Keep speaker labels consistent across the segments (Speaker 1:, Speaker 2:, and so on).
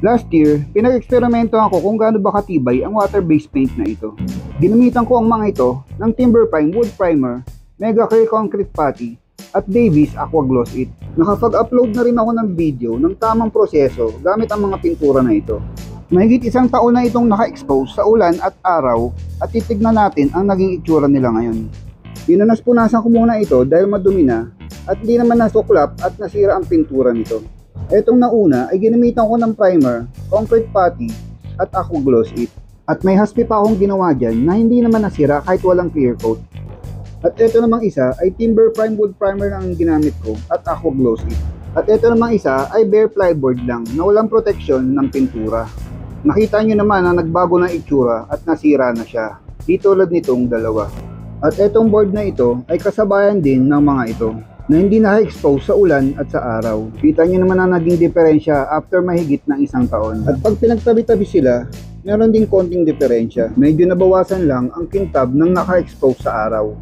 Speaker 1: Last year, pinag-eksperimento ako kung gaano ba katibay ang water-based paint na ito. Ginamitan ko ang mga ito ng Timber Prime Wood Primer, Mega Clear Concrete Putty, at Davies Aqua Gloss It. Nakapag-upload na rin ako ng video ng tamang proseso gamit ang mga pintura na ito. Mahigit isang taon na itong naka-expose sa ulan at araw at titignan natin ang naging itsura nila ngayon. Pinanas-punasan ko muna ito dahil madumi na at di naman nasuklap at nasira ang pintura nito. Etong nauna ay ginamitan ko ng primer, concrete putty at aqua gloss it. At may haspi pa akong ginawa dyan na hindi naman nasira kahit walang clear coat. At ito namang isa ay Timber Prime Wood Primer lang ang ginamit ko at aqua gloss it. At ito namang isa ay bare plyboard lang na walang protection ng pintura. Nakita nyo naman na nagbago ng itsura at nasira na siya. Di tulad nitong dalawa. At etong board na ito ay kasabayan din ng mga ito na hindi naka-expose sa ulan at sa araw. Kita nyo naman na naging diferensya after mahigit ng isang taon. At pag pinagtabi-tabi sila, meron din konting diferensya. Medyo nabawasan lang ang kintab ng naka-expose sa araw.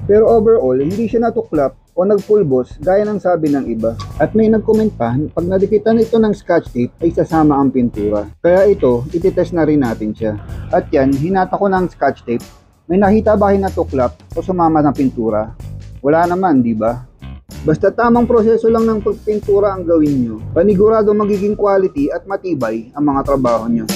Speaker 1: Pero overall, hindi siya natuklap o nagpulbos gaya ng sabi ng iba. At may nag-comment pa, pag nadikitan ito ng scotch tape ay sasama ang pintura. Kaya ito, ititest na rin natin siya. At yan, hinata ko ng scotch tape. May nakita ba natuklap o sumama ng pintura? Wala naman, di ba? Basta tamang proseso lang ng pagpintura ang gawin nyo, panigurado magiging quality at matibay ang mga trabaho nyo.